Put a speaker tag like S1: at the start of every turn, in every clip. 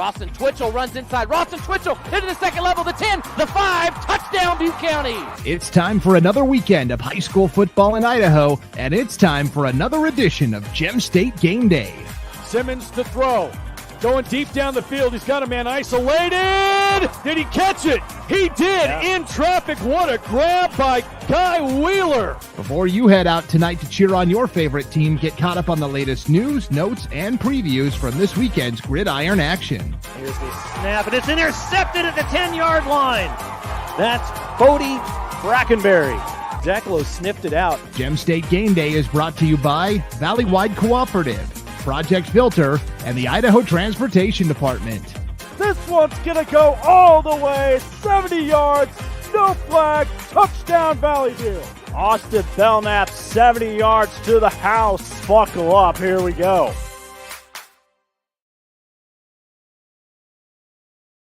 S1: Rawson Twitchell runs inside. Rawson Twitchell into the second level, the 10, the 5, touchdown Butte County.
S2: It's time for another weekend of high school football in Idaho, and it's time for another edition of Gem State Game Day.
S3: Simmons to throw. Going deep down the field. He's got a man isolated. Did he catch it? He did. Yeah. In traffic. What a grab by Guy Wheeler.
S2: Before you head out tonight to cheer on your favorite team, get caught up on the latest news, notes, and previews from this weekend's Gridiron action.
S4: Here's the snap, and it's intercepted at the 10-yard line. That's Bodie Brackenberry. Jackalow sniffed it out.
S2: Gem State Game Day is brought to you by Valleywide Cooperative, Project Filter, and the Idaho Transportation Department.
S3: This one's going to go all the way, 70 yards, no flag, touchdown Valley View. Austin Belknap, 70 yards to the house. Buckle up, here we go.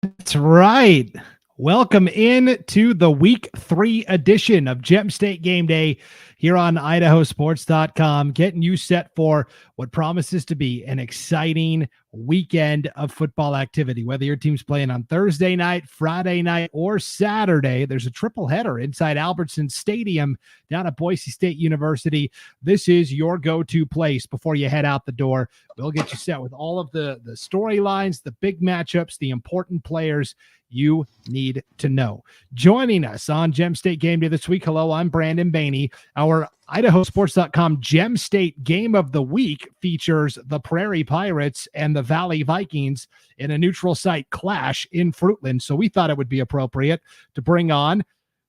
S2: That's right. Welcome in to the Week 3 edition of Gem State Game Day here on IdahoSports.com, getting you set for what promises to be an exciting weekend of football activity. Whether your team's playing on Thursday night, Friday night, or Saturday, there's a triple header inside Albertson Stadium down at Boise State University. This is your go-to place before you head out the door. We'll get you set with all of the storylines, the big matchups, the important players you need to know. Joining us on Gem State Game Day this week, hello, I'm Brandon Baney. Our IdahoSports.com Gem State Game of the Week features the Prairie Pirates and the Valley Vikings in a neutral site clash in Fruitland. So we thought it would be appropriate to bring on,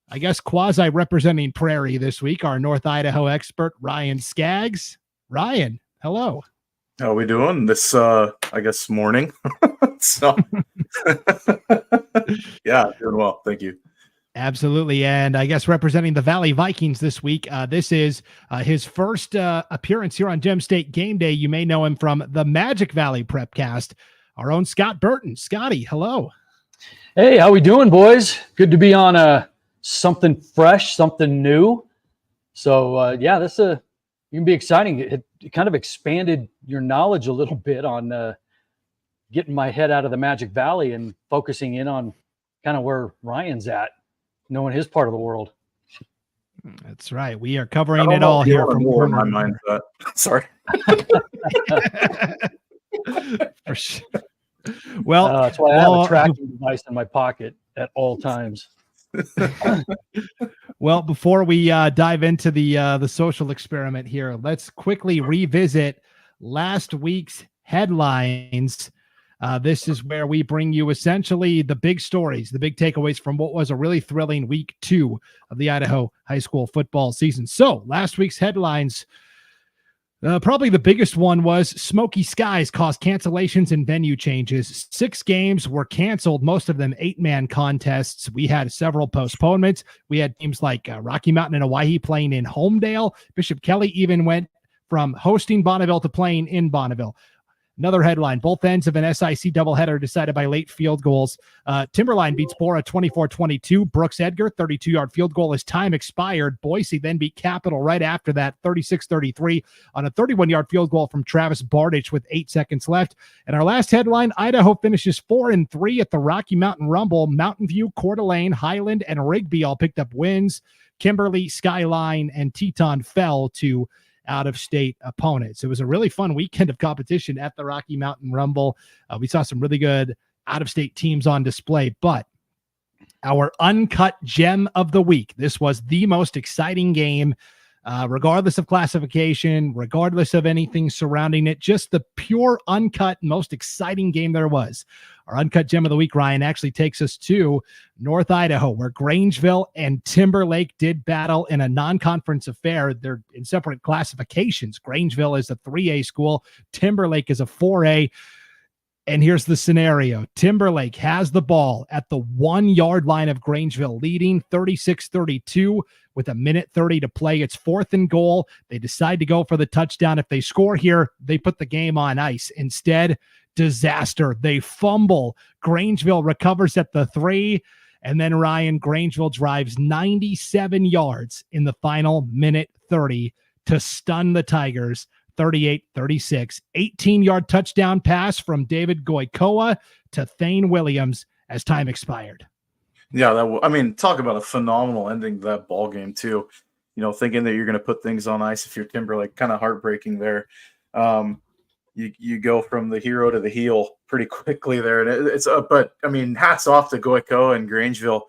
S2: I guess, quasi-representing Prairie this week, our North Idaho expert, Ryan Scaggs. Ryan, hello.
S5: How are we doing this, I guess, morning? So, yeah, doing well. Thank you.
S2: Absolutely. And I guess representing the Valley Vikings this week, this is his first appearance here on Gem State Game Day. You may know him from the Magic Valley Prepcast, our own Scott Burton. Scotty, hello.
S6: Hey, how we doing, boys? Good to be on something fresh, something new. So, yeah, this you can be exciting. It kind of expanded your knowledge a little bit on getting my head out of the Magic Valley and focusing in on kind of where Ryan's at, knowing his part of the world.
S2: That's right. We are covering it all here from
S5: my mindset. Sorry.
S2: For sure. Well,
S6: that's why I have a tracking device in my pocket at all times.
S2: Well, before we dive into the social experiment here, let's quickly revisit last week's headlines. This is where we bring you essentially the big stories, the big takeaways from what was a really thrilling week 2 of the Idaho high school football season. So last week's headlines, probably the biggest one was Smoky Skies caused cancellations and venue changes. 6 games were canceled, most of them 8-man contests. We had several postponements. We had teams like Rocky Mountain and Hawaii playing in Homedale. Bishop Kelly even went from hosting Bonneville to playing in Bonneville. Another headline, both ends of an SIC doubleheader decided by late field goals. Timberline beats Bora 24-22. Brooks Edgar, 32-yard field goal as time expired. Boise then beat Capital right after that, 36-33 on a 31-yard field goal from Travis Bardich with 8 seconds left. And our last headline, Idaho finishes 4-3 at the Rocky Mountain Rumble. Mountain View, Coeur d'Alene, Highland, and Rigby all picked up wins. Kimberly, Skyline, and Teton fell to out-of-state opponents. It was a really fun weekend of competition at the Rocky Mountain Rumble. We saw some really good out-of-state teams on display, but our uncut gem of the week, this was the most exciting game, regardless of classification, regardless of anything surrounding it, just the pure uncut, most exciting game there was. Our uncut gem of the week, Ryan, actually takes us to North Idaho, where Grangeville and Timberlake did battle in a non-conference affair. They're in separate classifications. Grangeville is a 3A school. Timberlake is a 4A. And here's the scenario. Timberlake has the ball at the 1-yard line of Grangeville, leading 36-32 with 1:30 to play. It's 4th and goal. They decide to go for the touchdown. If they score here, they put the game on ice. Instead, disaster. They fumble. Grangeville recovers at the 3. And then Ryan, Grangeville drives 97 yards in the final 1:30 to stun the Tigers 38-36. 18-yard touchdown pass from David Goykoa to Thane Williams as time expired.
S5: Yeah, talk about a phenomenal ending to that ball game too. Thinking that you're going to put things on ice if you're Timberlake, kind of heartbreaking there. You go from the hero to the heel pretty quickly there, and hats off to Goykoa and Grangeville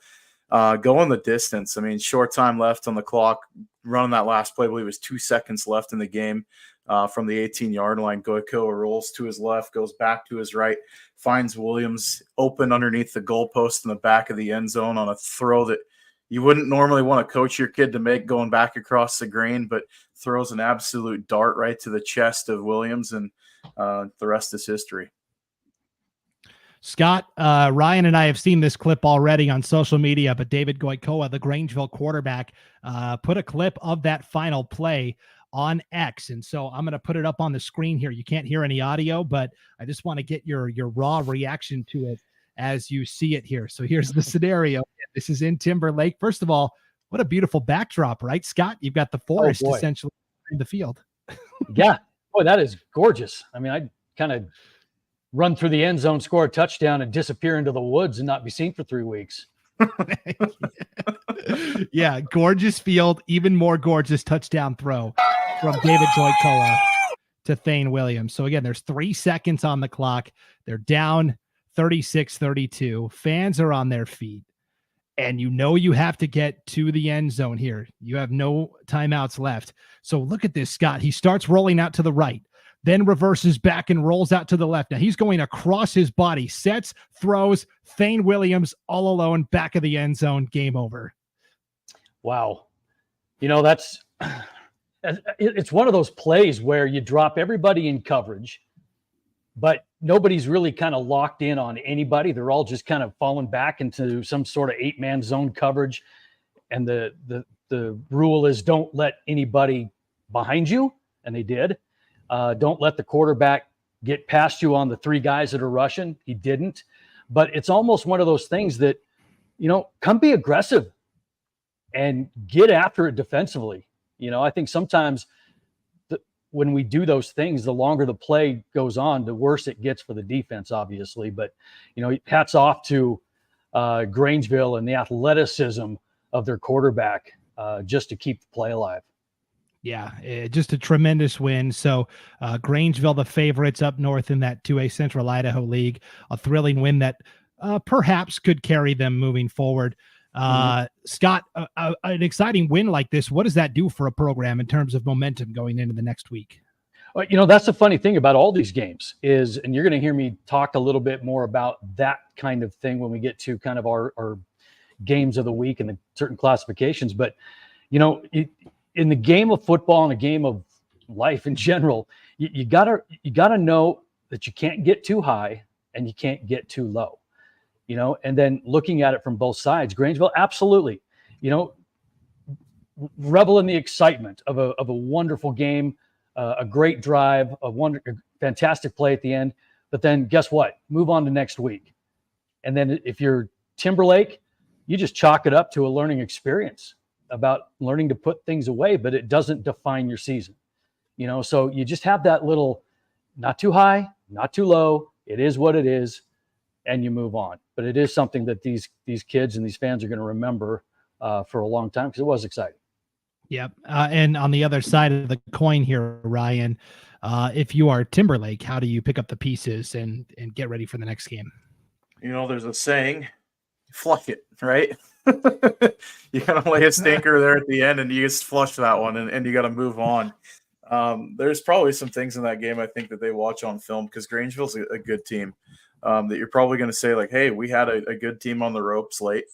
S5: going the distance. Short time left on the clock, running that last play. I believe it was 2 seconds left in the game. From the 18-yard line, Goykoa rolls to his left, goes back to his right, finds Williams open underneath the goalpost in the back of the end zone on a throw that you wouldn't normally want to coach your kid to make going back across the grain, but throws an absolute dart right to the chest of Williams, and the rest is history.
S2: Scott, Ryan and I have seen this clip already on social media, but David Goykoa, the Grangeville quarterback, put a clip of that final play on X. And so I'm going to put it up on the screen here. You can't hear any audio, but I just want to get your raw reaction to it as you see it here. So here's the scenario. This is in Timberlake. First of all, what a beautiful backdrop, right, Scott? You've got the forest essentially in the field.
S6: Yeah. Boy, that is gorgeous. I kind of run through the end zone, score a touchdown, and disappear into the woods and not be seen for 3 weeks.
S2: Yeah, gorgeous field, even more gorgeous touchdown throw from David Goykoa to Thane Williams. So again, there's 3 seconds on the clock. They're down 36-32. Fans are on their feet. And you have to get to the end zone here. You have no timeouts left. So look at this, Scott. He starts rolling out to the right, then reverses back and rolls out to the left. Now he's going across his body, sets, throws, Thane Williams all alone, back of the end zone, game over.
S6: Wow. It's one of those plays where you drop everybody in coverage, but nobody's really kind of locked in on anybody. They're all just kind of falling back into some sort of 8-man zone coverage. And the rule is don't let anybody behind you. And they did. Don't let the quarterback get past you on the 3 guys that are rushing. He didn't. But it's almost one of those things that, come be aggressive and get after it defensively. I think sometimes when we do those things, the longer the play goes on, the worse it gets for the defense, obviously. But, hats off to Grangeville and the athleticism of their quarterback just to keep the play alive.
S2: Yeah, just a tremendous win. So Grangeville, the favorites up north in that 2A Central Idaho League, a thrilling win that perhaps could carry them moving forward. Scott, an exciting win like this, what does that do for a program in terms of momentum going into the next week?
S6: Well, that's the funny thing about all these games is, and you're going to hear me talk a little bit more about that kind of thing when we get to kind of our games of the week and the certain classifications. But, in the game of football and a game of life in general, you gotta know that you can't get too high and you can't get too low. And then looking at it from both sides, Grangeville, absolutely, revel in the excitement of a wonderful game, a great drive, a fantastic play at the end. But then guess what? Move on to next week. And then if you're Timberlake, you just chalk it up to a learning experience about learning to put things away, but it doesn't define your season. So you just have that little, not too high, not too low. It is what it is. And you move on. But it is something that these kids and these fans are going to remember for a long time because it was exciting.
S2: Yep. And on the other side of the coin here, Ryan, if you are Timberlake, how do you pick up the pieces and get ready for the next game?
S5: There's a saying, flush it, right? You got to lay a stinker there at the end and you just flush that one and you got to move on. There's probably some things in that game I think that they watch on film because Grangeville's a good team. That you're probably going to say like, hey, we had a good team on the ropes late.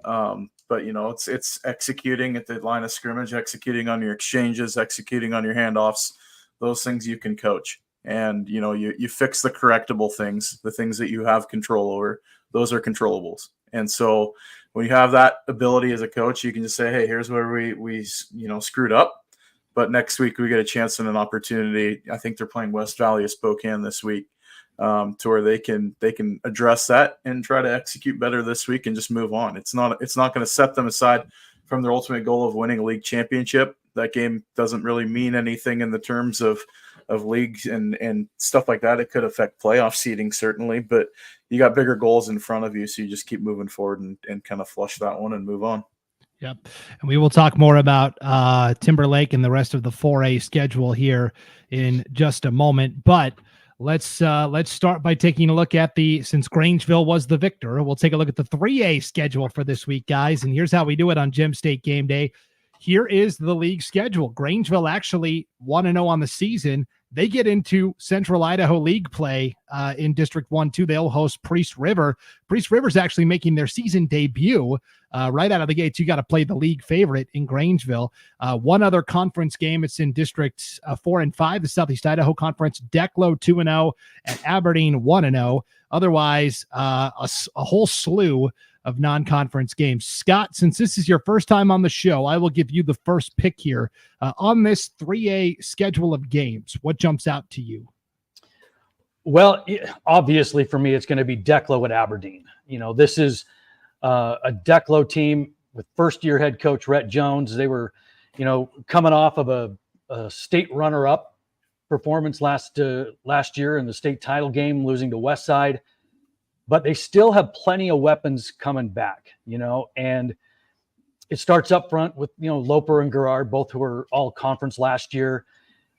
S5: But it's executing at the line of scrimmage, executing on your exchanges, executing on your handoffs, those things you can coach. And, you fix the correctable things, the things that you have control over, those are controllables. And so when you have that ability as a coach, you can just say, hey, here's where we screwed up. But next week we get a chance and an opportunity. I think they're playing West Valley of Spokane this week. To where they can address that and try to execute better this week and just move on. It's not going to set them aside from their ultimate goal of winning a league championship. That game doesn't really mean anything in the terms of leagues and stuff like that. It could affect playoff seeding certainly, but you got bigger goals in front of you, so you just keep moving forward and kind of flush that one and move on.
S2: Yep. And we will talk more about Timberlake and the rest of the 4A schedule here in just a moment. But let's start by taking a look at since Grangeville was the victor, we'll take a look at the 3A schedule for this week, guys. And here's how we do it on Gem State Game Day. Here is the league schedule. Grangeville actually 1-0 on the season. They get into Central Idaho League play in District 1-2. They'll host Priest River. Priest River's actually making their season debut. Right out of the gates, you got to play the league favorite in Grangeville. One other conference game, it's in Districts 4 and 5, the Southeast Idaho Conference. Declo 2-0 and Aberdeen 1-0. Otherwise, a whole slew of non-conference games. Scott, since this is your first time on the show, I will give you the first pick here on this 3A schedule of games. What jumps out to you?
S6: Well, obviously for me, it's going to be Declo at Aberdeen. This is a Declo team with first-year head coach Rhett Jones. They were, coming off of a state runner-up performance last year in the state title game, losing to Westside. But they still have plenty of weapons coming back, and it starts up front with, Loper and Gerard, both who were all conference last year.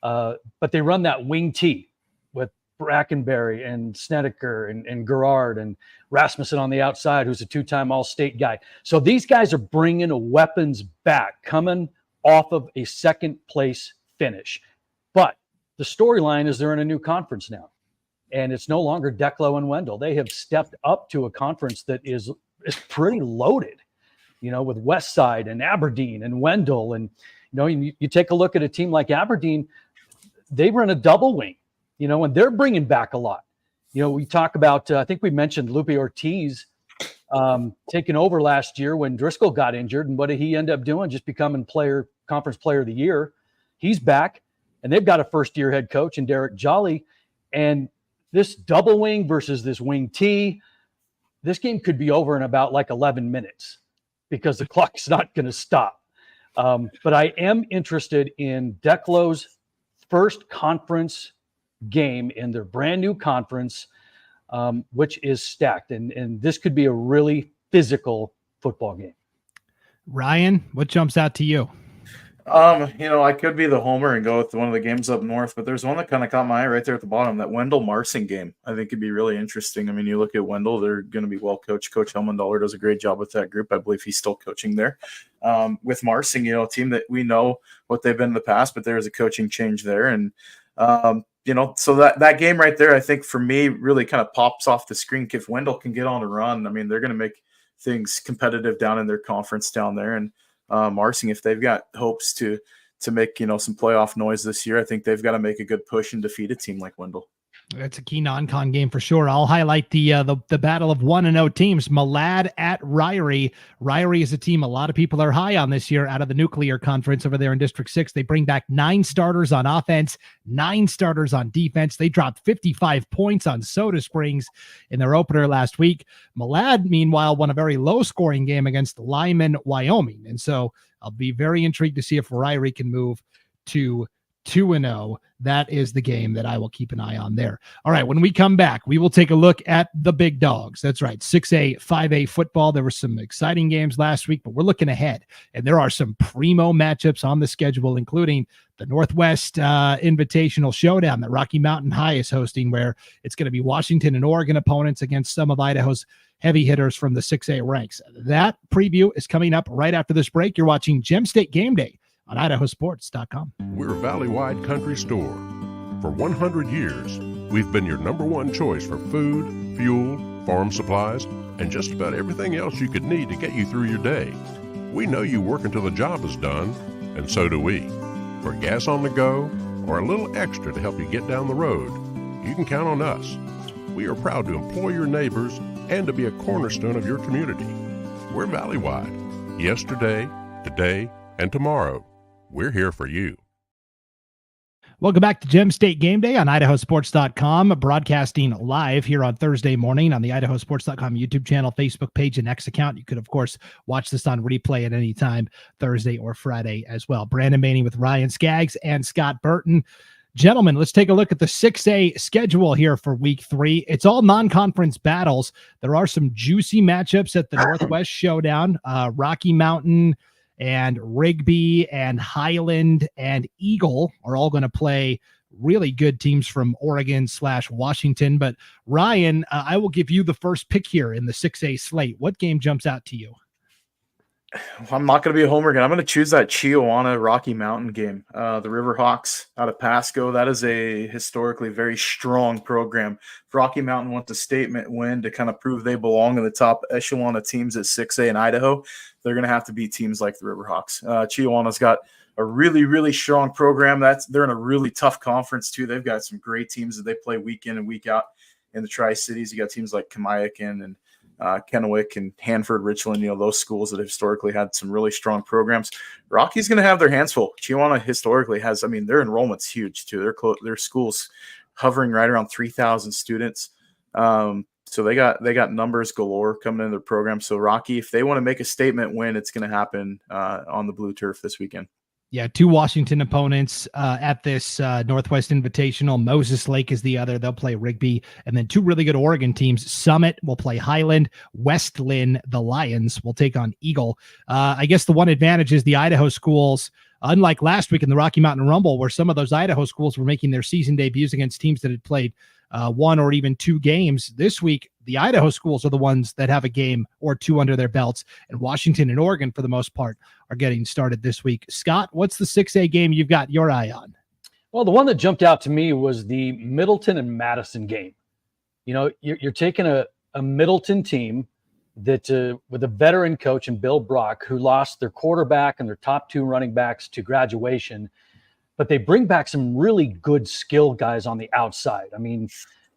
S6: But they run that wing T with Brackenberry and Snedeker and Gerard and Rasmussen on the outside, who's a 2-time All-State guy. So these guys are bringing weapons back, coming off of a second-place finish. But the storyline is they're in a new conference now. And it's no longer Declo and Wendell. They have stepped up to a conference that is pretty loaded, with Westside and Aberdeen and Wendell. And, you take a look at a team like Aberdeen, they run a double wing, and they're bringing back a lot. We talk about, I think we mentioned Lupe Ortiz taking over last year when Driscoll got injured. And what did he end up doing? Just becoming conference player of the year. He's back, and they've got a first-year head coach in Derek Jolly. And this double wing versus this wing T, this game could be over in about 11 minutes because the clock's not going to stop. But I am interested in Declo's first conference game in their brand new conference, which is stacked. And this could be a really physical football game.
S2: Ryan, what jumps out to you?
S5: I could be the homer and go with one of the games up north, but there's one that kind of caught my eye right there at the bottom, that Wendell-Marsing game. I think could be really interesting. I mean, you look at Wendell, they're going to be well coached. Coach Helmandaller does a great job with that group. I believe he's still coaching there. With Marsing, a team that we know what they've been in the past, but there is a coaching change there. And, so that game right there, I think for me really kind of pops off the screen. If Wendell can get on a run, I mean, they're going to make things competitive down in their conference down there. And, Marsing, if they've got hopes to make some playoff noise this year, I think they've got to make a good push and defeat a team like Wendell.
S2: That's a key non-con game for sure. I'll highlight the battle of 1-0 teams. Malad at Ryrie. Ryrie is a team a lot of people are high on this year out of the Nuclear Conference over there in District 6. They bring back 9 starters on offense, 9 starters on defense. They dropped 55 points on Soda Springs in their opener last week. Malad, meanwhile, won a very low-scoring game against Lyman, Wyoming. And so I'll be very intrigued to see if Ryrie can move to 2-0. That is the game that I will keep an eye on there. All right, when we come back, we will take a look at the big dogs. That's right, 6A, 5A football. There were some exciting games last week, but we're looking ahead, and there are some primo matchups on the schedule, including the Northwest Invitational Showdown that Rocky Mountain High is hosting, where it's going to be Washington and Oregon opponents against some of Idaho's heavy hitters from the 6A ranks. That preview is coming up right after this break. You're watching Gem State Game Day on IdahoSports.com.
S7: We're Valley-wide country store. For 100 years, we've been your #1 choice for food, fuel, farm supplies, and just about everything else you could need to get you through your day. We know you work until the job is done, and so do we. For gas on the go or a little extra to help you get down the road, you can count on us. We are proud to employ your neighbors and to be a cornerstone of your community. We're Valley-wide. Yesterday, today, and tomorrow. We're here for you.
S2: Welcome back to Gem State Game Day on IdahoSports.com, broadcasting live here on Thursday morning on the IdahoSports.com YouTube channel, Facebook page, and X account. You could, of course, watch this on replay at any time, Thursday or Friday as well. Brandon Baney with Ryan Scaggs and Scott Burton. Gentlemen, let's take a look at the 6A schedule here for week 3. It's all non-conference battles. There are some juicy matchups at the Northwest Showdown. Rocky Mountain and Rigby and Highland and Eagle are all going to play really good teams from Oregon/Washington. But Ryan, I will give you the first pick here in the 6A slate. What game jumps out to you?
S5: I'm not going to be a homer again. I'm going to choose that Chiawana Rocky Mountain game. The Riverhawks out of Pasco. That is a historically very strong program. If Rocky Mountain wants a statement win to kind of prove they belong in the top echelon of teams at 6A in Idaho, they're going to have to beat teams like the Riverhawks. Chiawana's got a really, really strong program. They're in a really tough conference too. They've got some great teams that they play week in and week out in the Tri-Cities. You got teams like Kamiakin and Kennewick and Hanford, Richland, those schools that have historically had some really strong programs. Rocky's going to have their hands full. Chiawana historically has, their enrollment's huge too. Their school's hovering right around 3,000 students. So they got numbers galore coming into their program. So Rocky, if they want to make a statement win, it's going to happen on the blue turf this weekend.
S2: Yeah, 2 Washington opponents at this Northwest Invitational. Moses Lake is the other. They'll play Rigby. And then 2 really good Oregon teams. Summit will play Highland. West Lynn, the Lions, will take on Eagle. I guess the one advantage is the Idaho schools, unlike last week in the Rocky Mountain Rumble, where some of those Idaho schools were making their season debuts against teams that had played 1 or even 2 games. This week, the Idaho schools are the ones that have a game or 2 under their belts, and Washington and Oregon, for the most part, are getting started this week. Scott, what's the 6A game you've got your eye on?
S6: Well, the one that jumped out to me was the Middleton and Madison game. You're taking a Middleton team that with a veteran coach and Bill Brock, who lost their quarterback and their top 2 running backs to graduation, but they bring back some really good skill guys on the outside.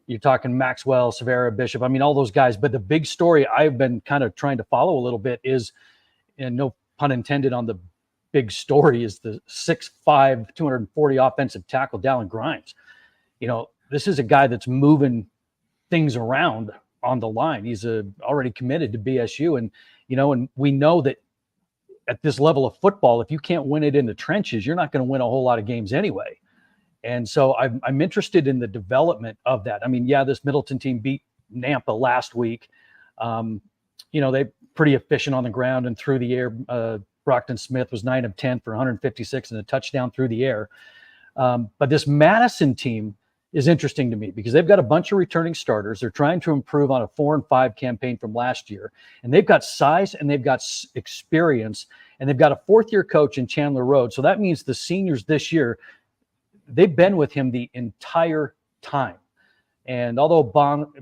S6: You're talking Maxwell, Severa, Bishop. All those guys. But the big story I've been kind of trying to follow a little bit is, and no pun intended on the big story, is the 6'5", 240 offensive tackle, Dallin Grimes. This is a guy that's moving things around on the line. He's already committed to BSU. And we know that at this level of football, if you can't win it in the trenches, you're not going to win a whole lot of games anyway. And so I'm interested in the development of that. This Middleton team beat Nampa last week. They're pretty efficient on the ground and through the air. Brockton Smith was 9 of 10 for 156 and a touchdown through the air. But this Madison team is interesting to me because they've got a bunch of returning starters. They're trying to improve on a 4-5 campaign from last year. And they've got size and they've got experience. And they've got a 4th-year coach in Chandler Rhodes. So that means the seniors this year, they've been with him the entire time. And although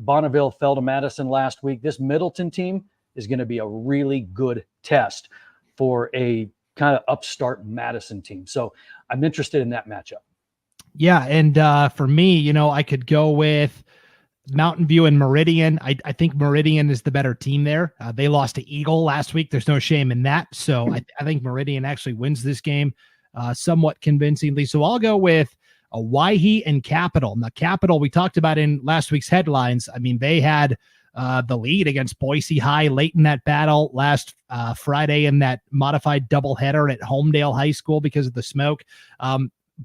S6: Bonneville fell to Madison last week, this Middleton team is going to be a really good test for a kind of upstart Madison team. So I'm interested in that matchup.
S2: Yeah, and for me, I could go with Mountain View and Meridian. I think Meridian is the better team there. They lost to Eagle last week. There's no shame in that. So I think Meridian actually wins this game somewhat convincingly. So I'll go with a Waihe and Capital. Now, Capital, we talked about in last week's headlines. They had the lead against Boise High late in that battle last Friday in that modified doubleheader at Homedale High School because of the smoke.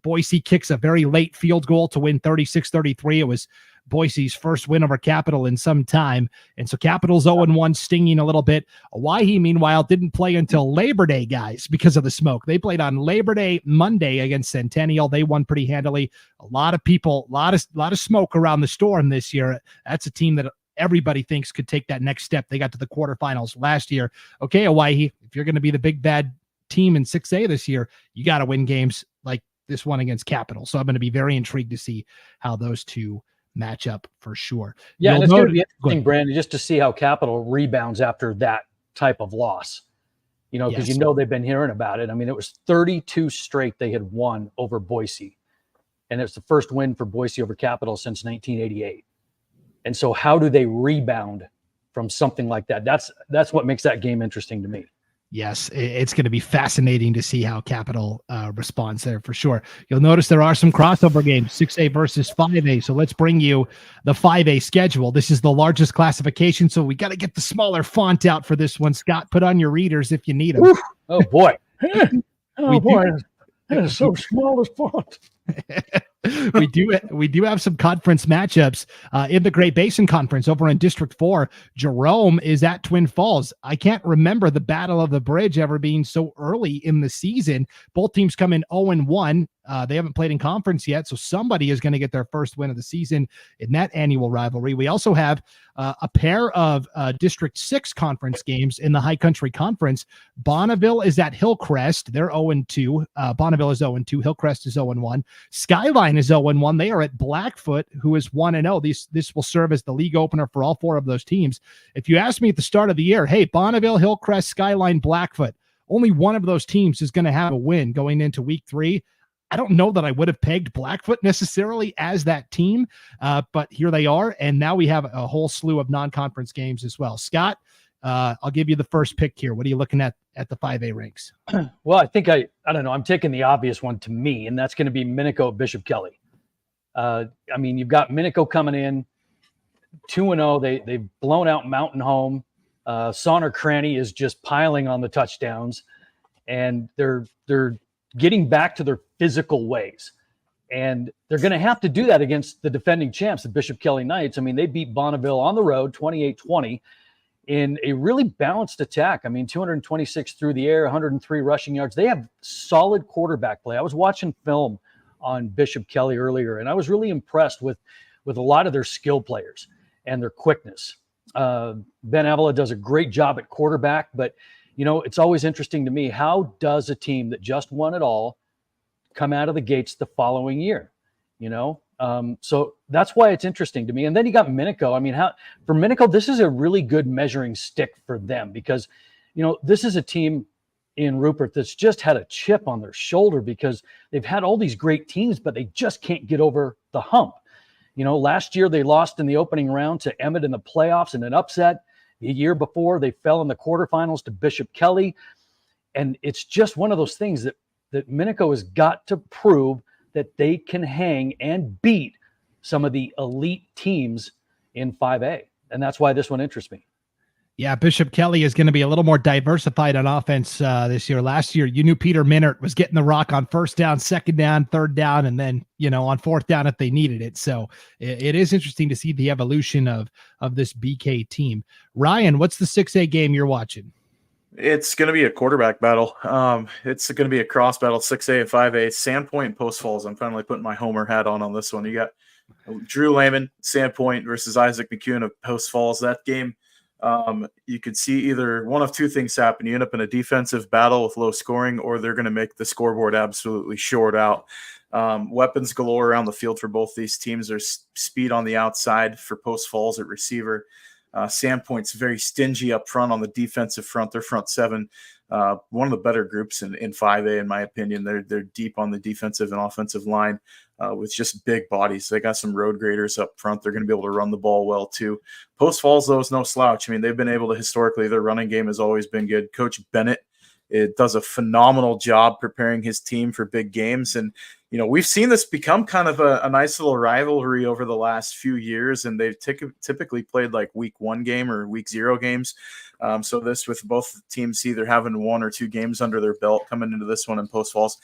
S2: Boise kicks a very late field goal to win 36-33. It was Boise's first win over Capital in some time. And so Capital's 0-1, stinging a little bit. Waihe, meanwhile, didn't play until Labor Day, guys, because of the smoke. They played on Labor Day Monday against Centennial. They won pretty handily. A lot of people, a lot of smoke around the storm this year. That's a team that everybody thinks could take that next step. They got to the quarterfinals last year. Okay, Waihe, if you're going to be the big bad team in 6A this year, you got to win games like this one against Capital. So I'm going to be very intrigued to see how those two match up for sure.
S6: Yeah, and it's going to be interesting, Brandon, just to see how Capital rebounds after that type of loss. Because they've been hearing about it. It was 32 straight they had won over Boise. And it's the first win for Boise over Capital since 1988. And so how do they rebound from something like that? That's what makes that game interesting to me.
S2: Yes, it's going to be fascinating to see how Capital responds there for sure. You'll notice there are some crossover games, 6A versus 5A. So let's bring you the 5A schedule. This is the largest classification, so we got to get the smaller font out for this one. Scott, put on your readers if you need them.
S6: Oof. Oh, boy. Oh, boy. That is so small as font.
S2: we do have some conference matchups in the Great Basin Conference over in District 4. Jerome is at Twin Falls. I can't remember the Battle of the Bridge ever being so early in the season. Both teams come in 0-1. They haven't played in conference yet, so somebody is going to get their first win of the season in that annual rivalry. We also have a pair of District 6 conference games in the High Country Conference. Bonneville is at Hillcrest. They're 0-2. Bonneville is 0-2. Hillcrest is 0-1. Skyline is 0-1. They are at Blackfoot, who is 1-0. This will serve as the league opener for all four of those teams. If you asked me at the start of the year, hey, Bonneville, Hillcrest, Skyline, Blackfoot, only one of those teams is going to have a win going into week 3. I don't know that I would have pegged Blackfoot necessarily as that team, but here they are. And now we have a whole slew of non-conference games as well. Scott, I'll give you the first pick here. What are you looking at the 5A ranks?
S6: Well, I think I don't know. I'm taking the obvious one to me, and that's going to be Minico at Bishop Kelly. I mean, you've got Minico coming in 2-0. They've blown out Mountain Home. Sonner Cranny is just piling on the touchdowns, and they're getting back to their physical ways. And they're going to have to do that against the defending champs, the Bishop Kelly Knights. I mean, they beat Bonneville on the road 28-20 in a really balanced attack. I mean, 226 through the air, 103 rushing yards. They have solid quarterback play. I was watching film on Bishop Kelly earlier, and I was really impressed with a lot of their skill players and their quickness. Ben Avila does a great job at quarterback, but you know, it's always interesting to me, how does a team that just won it all come out of the gates the following year? You know, so that's why it's interesting to me. And then you got Minico. I mean, for Minico, this is a really good measuring stick for them because, you know, this is a team in Rupert that's just had a chip on their shoulder because they've had all these great teams, but they just can't get over the hump. You know, last year they lost in the opening round to Emmett in the playoffs in an upset. The year before, they fell in the quarterfinals to Bishop Kelly. And it's just one of those things that Minico has got to prove that they can hang and beat some of the elite teams in 5A. And that's why this one interests me.
S2: Yeah, Bishop Kelly is going to be a little more diversified on offense this year. Last year, you knew Peter Minert was getting the rock on first down, second down, third down, and then, you know, on fourth down if they needed it. So it is interesting to see the evolution of this BK team. Ryan, what's the 6A game you're watching?
S5: It's going to be a quarterback battle. It's going to be a cross battle, 6A and 5A. Sandpoint and Post Falls. I'm finally putting my Homer hat on this one. You got Drew Lehman, Sandpoint versus Isaac McEwen of Post Falls. That game, you could see either one of two things happen. You end up in a defensive battle with low scoring, or they're going to make the scoreboard absolutely short out. Weapons galore around the field for both these teams. There's speed on the outside for Post Falls at receiver. Sandpoint's very stingy up front on the defensive front. Their front seven, one of the better groups in 5A, in my opinion. They're deep on the defensive and offensive line with just big bodies. They got some road graders up front. They're going to be able to run the ball well too. Post Falls, though, is no slouch. I mean, they've been able to historically, their running game has always been good. Coach Bennett does a phenomenal job preparing his team for big games. And, you know, we've seen this become kind of a nice little rivalry over the last few years, and they've typically played like week 1 game or week 0 games. So this, with both teams either having 1 or 2 games under their belt coming into this one in Post Falls,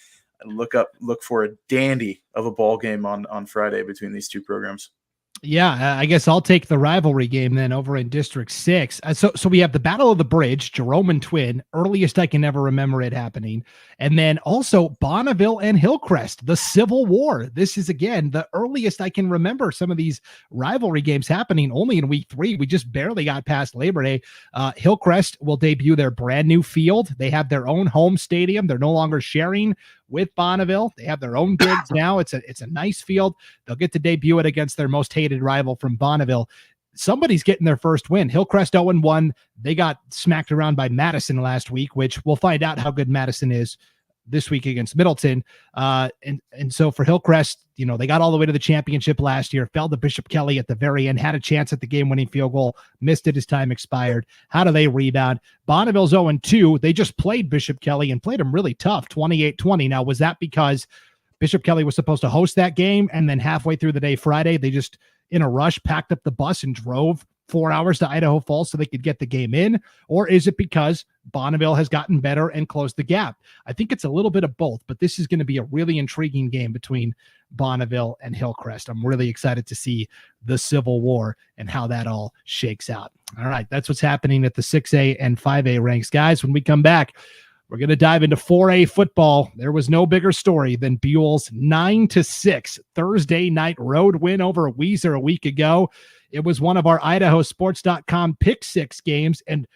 S5: look for a dandy of a ball game on Friday between these two programs.
S2: Yeah, I guess I'll take the rivalry game then over in District 6. So we have the Battle of the Bridge, Jerome and Twin, earliest I can ever remember it happening. And then also Bonneville and Hillcrest, the Civil War. This is, again, the earliest I can remember some of these rivalry games happening, only in week 3. We just barely got past Labor Day. Hillcrest will debut their brand new field. They have their own home stadium. They're no longer sharing with Bonneville. They have their own digs now. It's a nice field. They'll get to debut it against their most hated rival from Bonneville. Somebody's getting their first win. Hillcrest 0-1. They got smacked around by Madison last week, which we'll find out how good Madison is this week against Middleton. And so for Hillcrest, you know, they got all the way to the championship last year, fell to Bishop Kelly at the very end, had a chance at the game-winning field goal, missed it as time expired. How do they rebound? Bonneville's 0-2. They just played Bishop Kelly and played them really tough, 28-20. Now, was that because Bishop Kelly was supposed to host that game, and then halfway through the day Friday, they just, in a rush, packed up the bus and drove 4 hours to Idaho Falls so they could get the game in? Or is it because Bonneville has gotten better and closed the gap? I think it's a little bit of both, but this is going to be a really intriguing game between Bonneville and Hillcrest. I'm really excited to see the Civil War and how that all shakes out. All right, that's what's happening at the 6A and 5A ranks. Guys, when we come back, we're going to dive into 4A football. There was no bigger story than Buell's 9-6 Thursday night road win over Weiser a week ago. It was one of our IdahoSports.com pick six games, and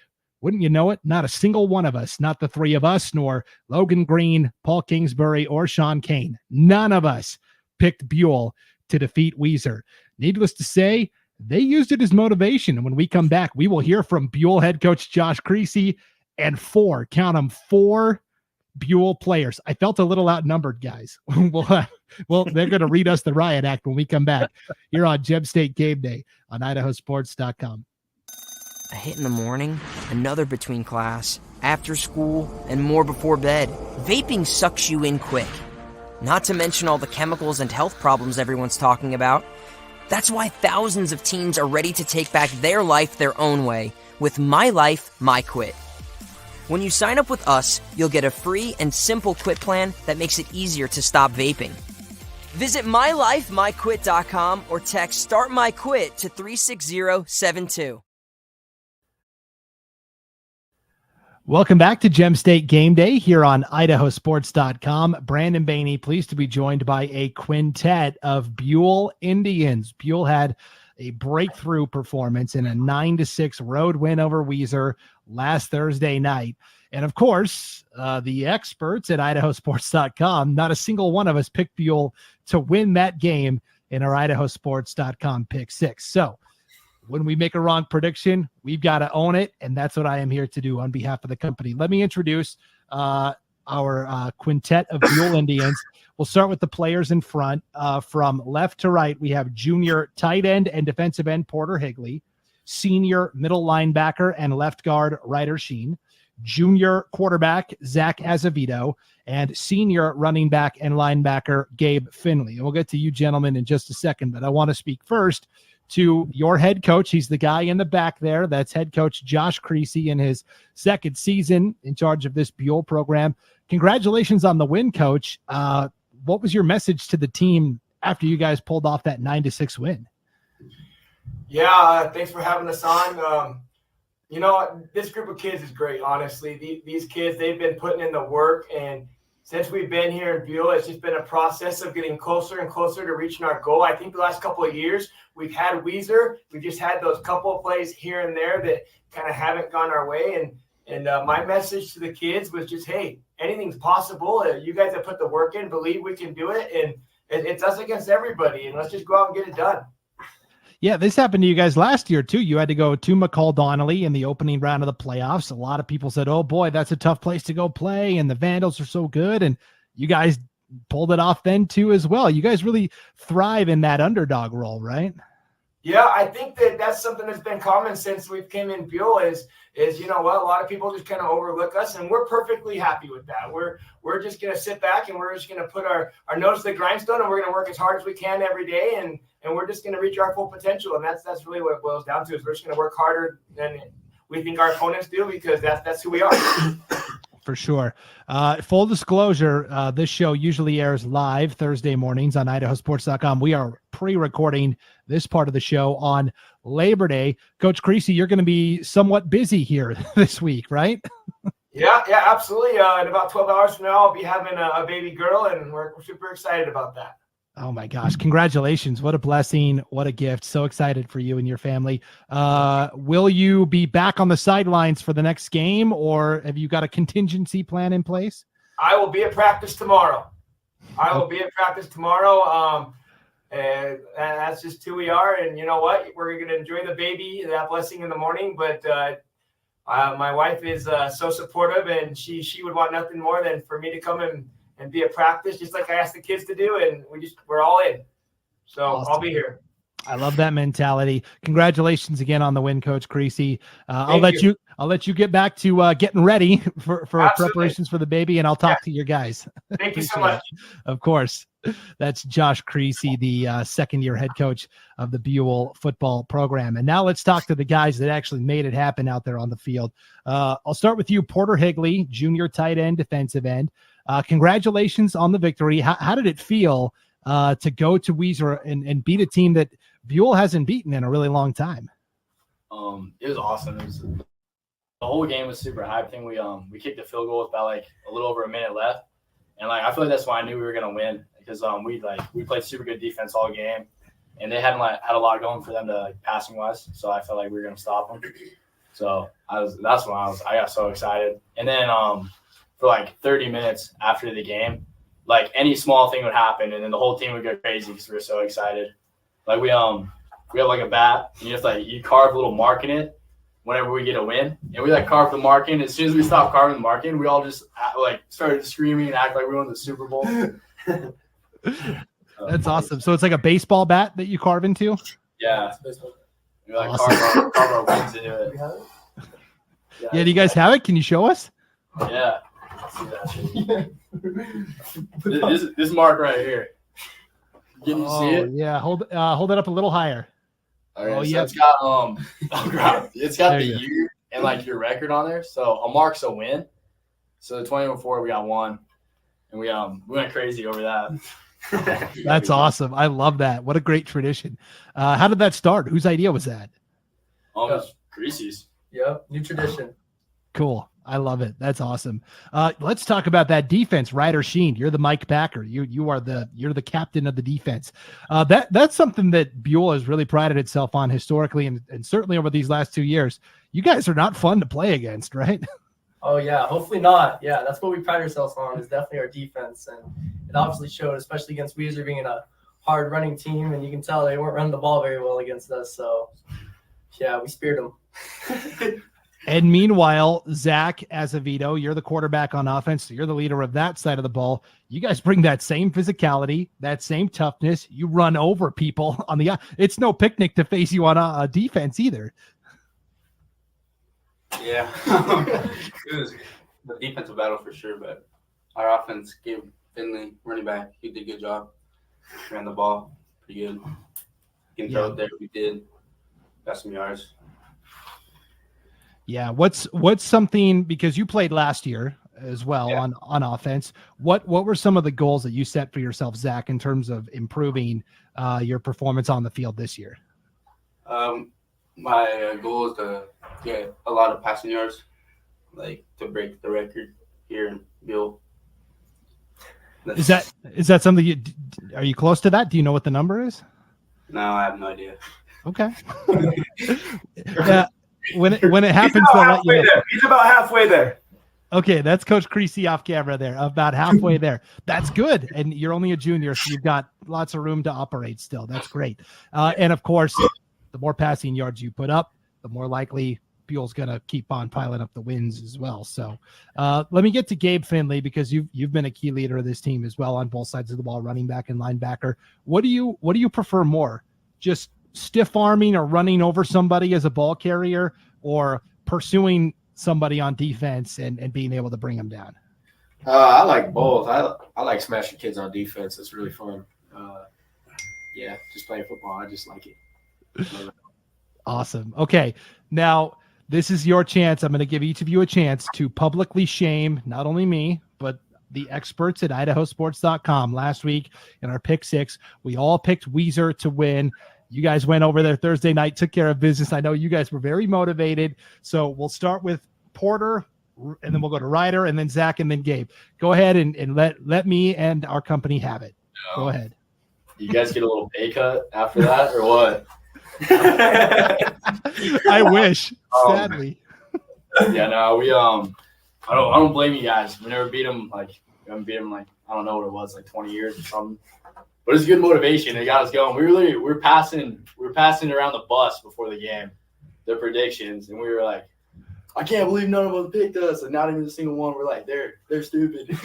S2: wouldn't you know it, not a single one of us, not the three of us, nor Logan Green, Paul Kingsbury, or Sean Kane, none of us picked Buell to defeat Weiser. Needless to say, they used it as motivation. And when we come back, we will hear from Buell head coach Josh Creasy and four Buell players. I felt a little outnumbered, guys. Well, they're going to read us the riot act when we come back here on Gem State Game Day on IdahoSports.com.
S8: A hit in the morning, another between class, after school, and more before bed. Vaping sucks you in quick. Not to mention all the chemicals and health problems everyone's talking about. That's why thousands of teens are ready to take back their life their own way with My Life, My Quit. When you sign up with us, you'll get a free and simple quit plan that makes it easier to stop vaping. Visit mylifemyquit.com or text Start My Quit to 36072.
S2: Welcome back to Gem State Game Day here on IdahoSports.com. Brandon Baney, pleased to be joined by a quintet of Buell Indians. Buell had a breakthrough performance in a 9-6 road win over Weiser last Thursday night. And of course, the experts at IdahoSports.com, not a single one of us picked Buell to win that game in our IdahoSports.com pick six. So when we make a wrong prediction, we've got to own it, and that's what I am here to do on behalf of the company. Let me introduce our quintet of Buell Indians. We'll start with the players in front. From left to right, we have junior tight end and defensive end Porter Higley, senior middle linebacker and left guard Ryder Sheen, junior quarterback Zach Azevedo, and senior running back and linebacker Gabe Finley. And we'll get to you gentlemen in just a second, but I want to speak first to your head coach. He's the guy in the back there. That's head coach Josh Creasy in his second season in charge of this Buell program. Congratulations on the win, Coach. What was your message to the team after you guys pulled off that 9-6 win?
S9: Yeah, thanks for having us on. This group of kids is great, honestly. These kids, they've been putting in the work, and since we've been here in Buell, it's just been a process of getting closer and closer to reaching our goal. I think the last couple of years, we've had Weiser. We just had those couple of plays here and there that kind of haven't gone our way. And my message to the kids was just, hey, anything's possible. You guys have put the work in, believe we can do it. And it's us against everybody. And let's just go out and get it done.
S2: Yeah, this happened to you guys last year, too. You had to go to McCall Donnelly in the opening round of the playoffs. A lot of people said, oh, boy, that's a tough place to go play, and the Vandals are so good. And you guys pulled it off then, too, as well. You guys really thrive in that underdog role, right?
S9: Yeah, I think that's something that's been common since we came in Buell is you know what, a lot of people just kind of overlook us, and we're perfectly happy with that. We're just going to sit back, and we're just going to put our nose to the grindstone, and we're going to work as hard as we can every day, and we're just going to reach our full potential. And that's really what it boils down to, is we're just going to work harder than we think our opponents do, because that's who we are.
S2: For sure. Full disclosure, this show usually airs live Thursday mornings on IdahoSports.com. We are pre-recording this part of the show on Labor Day. Coach Creasy, you're going to be somewhat busy here this week, right?
S9: Yeah, absolutely. In about 12 hours from now, I'll be having a baby girl, and we're super excited about that.
S2: Oh my gosh. Congratulations. What a blessing. What a gift. So excited for you and your family. Will you be back on the sidelines for the next game, or have you got a contingency plan in place?
S9: I will be at practice tomorrow. And that's just who we are. And you know what? We're going to enjoy the baby, that blessing in the morning. But my wife is so supportive, and she would want nothing more than for me to come and be at practice, just like I asked the kids to do, and we're all in. So awesome. I'll be here.
S2: I love that mentality. Congratulations again on the win, Coach Creasy. I'll let you get back to getting ready for preparations for the baby, and I'll talk to your guys.
S9: Thank you so much.
S2: Of course. That's Josh Creasy, the second-year head coach of the Buell football program. And now let's talk to the guys that actually made it happen out there on the field. I'll start with you, Porter Higley, junior tight end, defensive end. Congratulations on the victory. How did it feel to go to Weiser and beat a team that Buell hasn't beaten in a really long time?
S10: It was awesome. The whole game was super hyped. I think we kicked a field goal with about like a little over a minute left. And like I feel like that's why I knew we were gonna win, because we played super good defense all game, and they hadn't had a lot going for them to passing wise. So I felt like we were gonna stop them. So that's when I got so excited. And then for like 30 minutes after the game, like any small thing would happen, and then the whole team would go crazy because we were so excited. Like we have like a bat, and you carve a little mark in it whenever we get a win, and we carve the mark in. As soon as we stopped carving the mark in, we all just started screaming and act like we won the Super Bowl.
S2: That's awesome. So it's like a baseball bat that you carve into?
S10: Yeah. We
S2: Awesome.
S10: carve our wings into it.
S2: Yeah, do you guys have it? Can you show us?
S10: Yeah. Let's see that shit. This mark right here. Can you see it?
S2: Yeah, hold it up a little higher.
S10: Okay,
S2: oh
S10: so
S2: yeah,
S10: it's got the year and your record on there. So a mark's a win. So the 2024 we got one, and we went crazy over that.
S2: That's awesome. I love that. What a great tradition. How did that start? Whose idea was that?
S10: It's Greasy's.
S11: Yep, new tradition.
S2: Cool. I love it. That's awesome. Let's talk about that defense. Ryder Sheen, you're the Mike backer. You're the captain of the defense. That's something that Buell has really prided itself on historically, and certainly over these last 2 years. You guys are not fun to play against, right?
S11: Oh yeah, hopefully not. Yeah, that's what we pride ourselves on, is definitely our defense, and it obviously showed, especially against Weiser being a hard running team, and you can tell they weren't running the ball very well against us. So yeah, we speared them.
S2: And meanwhile, Zach Azevedo, you're the quarterback on offense. So you're the leader of that side of the ball. You guys bring that same physicality, that same toughness. You run over people on the – it's no picnic to face you on a defense either.
S12: Yeah. It was the defensive battle for sure, but our offense gave Finley, running back, he did a good job. Ran the ball pretty good. Can throw it there. We did. Got some yards.
S2: Yeah, what's something, because you played last year as well on offense. What were some of the goals that you set for yourself, Zach, in terms of improving your performance on the field this year?
S12: My goal is to get a lot of passing yards, to break the record here in Buell.
S2: Is that something are you close to that? Do you know what the number is?
S12: No, I have no idea.
S2: Okay. When it happens,
S9: He's about halfway there.
S2: Okay, that's Coach Creasy off camera there, about halfway there. That's good. And you're only a junior, so you've got lots of room to operate still. That's great. And of course, the more passing yards you put up, the more likely Buell's going to keep on piling up the wins as well. So let me get to Gabe Finley, because you've been a key leader of this team as well on both sides of the ball, running back and linebacker. What do you prefer more? Just stiff arming or running over somebody as a ball carrier, or pursuing somebody on defense and being able to bring them down?
S13: I like both. I like smashing kids on defense. It's really fun. Just playing football. I just like it.
S2: Awesome. Okay. Now this is your chance. I'm going to give each of you a chance to publicly shame not only me, but the experts at IdahoSports.com. Last week in our pick 6, we all picked Weiser to win. You guys went over there Thursday night, took care of business. I know you guys were very motivated. So we'll start with Porter, and then we'll go to Ryder, and then Zach, and then Gabe. Go ahead and let me and our company have it. Go ahead.
S10: You guys get a little pay cut after that, or what?
S2: I wish, sadly.
S10: Yeah, no, we I don't blame you guys. We never beat them. We haven't beat them I don't know what it was, 20 years or something. But it's good motivation. It got us going. We're passing around the bus before the game, the predictions, and we were like, I can't believe none of them picked us, and not even a single one. We're like, they're stupid.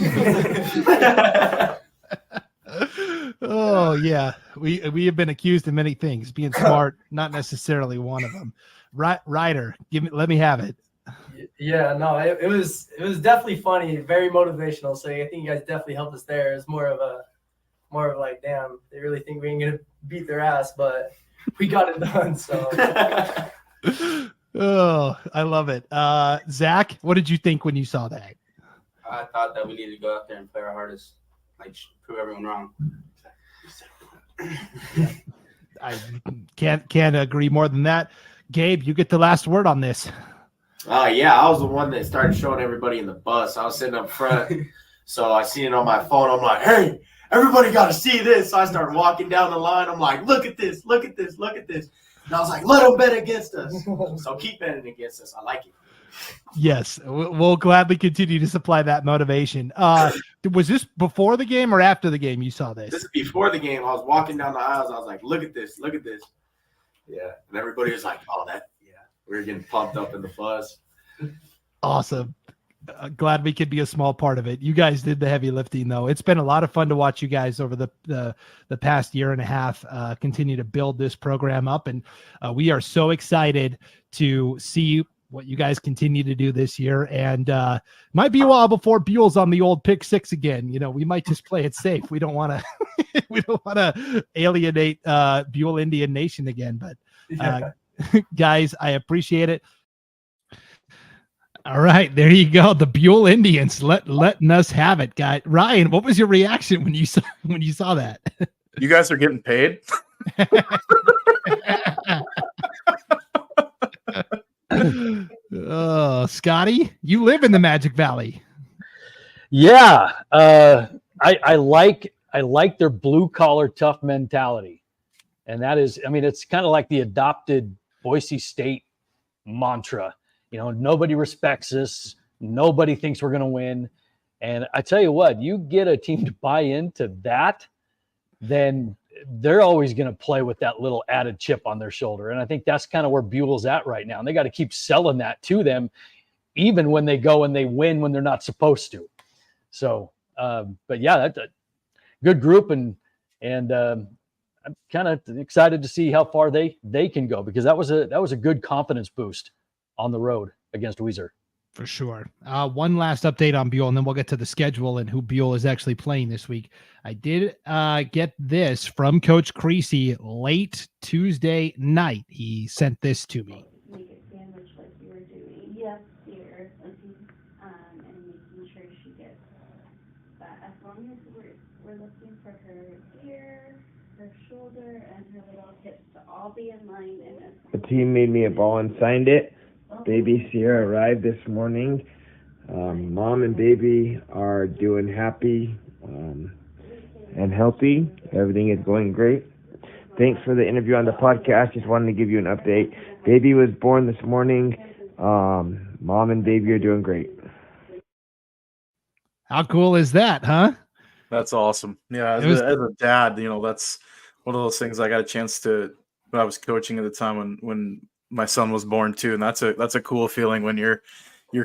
S2: Oh yeah, we have been accused of many things. Being smart, not necessarily one of them. Ryder, let me have it.
S11: Yeah, no, it was definitely funny, very motivational. So I think you guys definitely helped us there. It was more more of like, damn, they really think we ain't gonna beat their ass, but we got it done. So.
S2: Oh, I love it. Zach, what did you think when you saw that?
S12: I thought that we needed to go out there and play our hardest, like prove everyone wrong.
S2: I can't agree more than that. Gabe, you get the last word on this.
S13: Yeah, I was the one that started showing everybody in the bus. I was sitting up front, so I seen it on my phone. I'm like, hey, everybody got to see this. So I started walking down the line. I'm like, look at this, look at this, look at this. And I was like, let them bet against us. So keep betting against us. I like it.
S2: Yes, we'll gladly continue to supply that motivation. Was this before the game or after the game you saw this?
S13: This is before the game. I was walking down the aisles. I was like, look at this, look at this. Yeah, and everybody was like, oh, that, yeah. We were getting pumped up in the bus.
S2: Awesome. Glad we could be a small part of it. You guys did the heavy lifting, though. It's been a lot of fun to watch you guys over the past year and a half continue to build this program up, and we are so excited to see what you guys continue to do this year. And might be a while before Buell's on the old pick six again. You know, we might just play it safe. We don't want to alienate Buell Indian Nation again. But guys, I appreciate it. All right, there you go. The Buell Indians letting us have it, guy. Ryan, what was your reaction when you saw that?
S5: You guys are getting paid.
S2: Oh, Scotty, you live in the Magic Valley.
S6: Yeah, I like their blue collar tough mentality, and that is, I mean, it's kind of like the adopted Boise State mantra. You know, nobody respects us. Nobody thinks we're going to win. And I tell you what, you get a team to buy into that, then they're always going to play with that little added chip on their shoulder. And I think that's kind of where Buell's at right now. And they got to keep selling that to them, even when they go and they win when they're not supposed to. So, but yeah, that's a good group. And I'm kind of excited to see how far they can go, because that was a good confidence boost on the road against Weiser.
S2: For sure. One last update on Buell, and then we'll get to the schedule and who Buell is actually playing this week. I did get this from Coach Creasy late Tuesday night. He sent this to me.
S14: Make a sandwich like you were doing. Yes, dear. And making sure she gets that. As long as we're looking for her ear, her shoulder, and her little hips to all be in line. And
S15: the team made me a ball and signed it. Baby Sierra arrived this morning. Mom and baby are doing happy and healthy. Everything is going great. Thanks for the interview on the podcast. Just wanted to give you an update. Baby was born this morning. Mom and baby are doing great.
S2: How cool is that, huh?
S5: That's awesome. Yeah, as a dad, you know, that's one of those things I got a chance to, when I was coaching at the time when my son was born too. And that's a cool feeling when your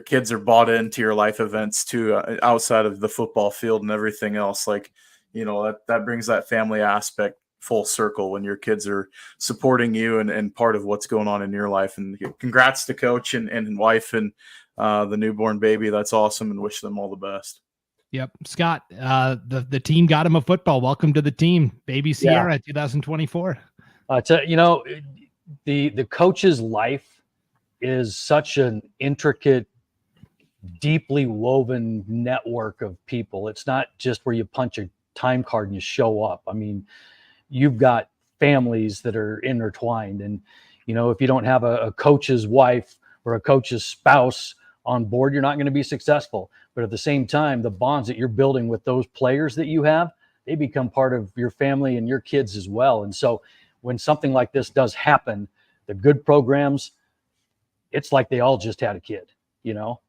S5: kids are bought into your life events too, outside of the football field and everything else. Like, you know, that brings that family aspect full circle when your kids are supporting you and part of what's going on in your life. And congrats to coach and wife and the newborn baby. That's awesome, and wish them all the best.
S2: Yep. Scott, the team got him a football. Welcome to the team, Baby Sierra 2024.
S6: You know, the coach's life is such an intricate, deeply woven network of people. It's not just where you punch a time card and you show up. I mean, you've got families that are intertwined, and you know, if you don't have a coach's wife or a coach's spouse on board, you're not going to be successful. But at the same time, the bonds that you're building with those players that you have, they become part of your family and your kids as well. And so when something like this does happen, the good programs, it's like they all just had a kid, you know,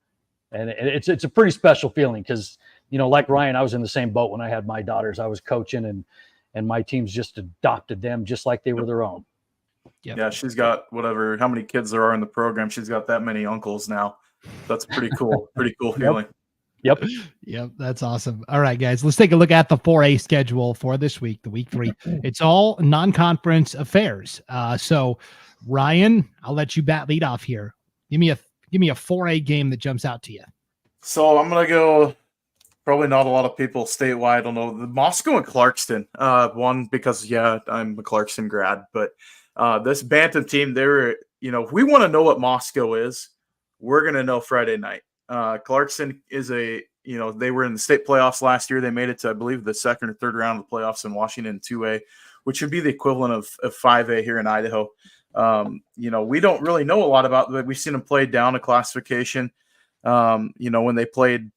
S6: and it's a pretty special feeling, because, you know, like Ryan, I was in the same boat when I had my daughters. I was coaching, and my teams just adopted them just like they were their own.
S2: Yep.
S5: Yeah, she's got how many kids there are in the program. She's got that many uncles now. That's pretty cool. Pretty cool feeling.
S6: Yep.
S2: That's awesome. All right, guys, let's take a look at the 4A schedule for this week, the week 3. It's all non-conference affairs. So Ryan, I'll let you lead off here. Give me a 4A game that jumps out to you.
S5: So I'm going to go probably not a lot of people statewide don't know. The Moscow and Clarkston, one because I'm a Clarkston grad, but this Bantam team, they were, if we want to know what Moscow is, we're going to know Friday night. Clarkston is they were in the state playoffs last year. They made it to, I believe, the second or third round of the playoffs in Washington 2A, which would be the equivalent of 5A here in Idaho. We don't really know a lot about them. We've seen them play down a classification, when they played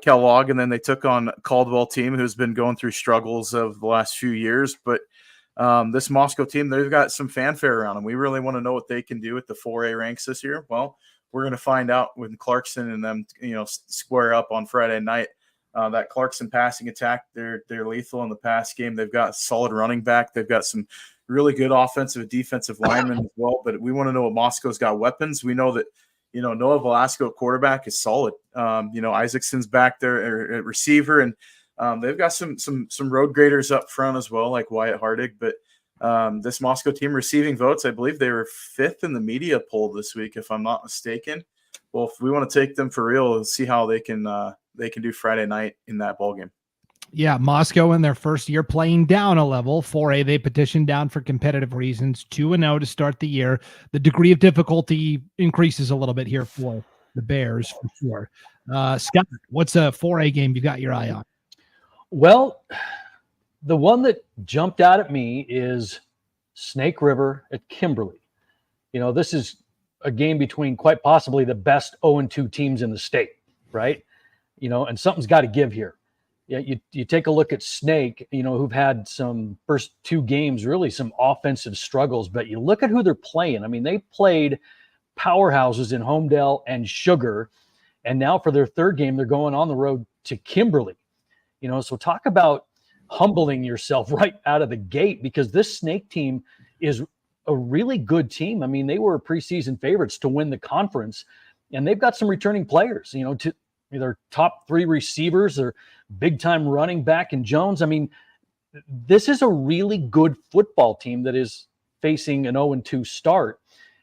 S5: Kellogg, and then they took on a Caldwell team who's been going through struggles of the last few years. But this Moscow team, they've got some fanfare around them. We really want to know what they can do at the 4A ranks this year. Well, we're going to find out when Clarkston and them, square up on Friday night. That Clarkston passing attack, they're lethal in the pass game. They've got solid running back. They've got some really good offensive and defensive linemen as well. But we want to know what Moscow's got weapons. We know that, Noah Velasco at quarterback is solid. Isaacson's back there at receiver, and they've got some road graders up front as well, like Wyatt Hardig. But this Moscow team receiving votes, I believe they were 5th in the media poll this week, if I'm not mistaken. Well, if we want to take them for real, let's see how they can do Friday night in that ballgame.
S2: Yeah, Moscow in their first year playing down a level. 4A, they petitioned down for competitive reasons. 2-0 to start the year. The degree of difficulty increases a little bit here for the Bears, for sure. Scott, what's a 4A game you got your eye on?
S6: Well, the one that jumped out at me is Snake River at Kimberly. This is a game between quite possibly the best 0-2 teams in the state, right? And something's got to give here. Yeah, you take a look at Snake, who've had some first 2 games, really some offensive struggles, but you look at who they're playing. I mean, they played powerhouses in Homedale and Sugar, and now for their 3rd game, they're going on the road to Kimberly. So talk about humbling yourself right out of the gate, because this Snake team is a really good team. I mean, they were preseason favorites to win the conference, and they've got some returning players, to their top 3 receivers, their big-time running back and Jones. I mean, this is a really good football team that is facing an 0-2 start.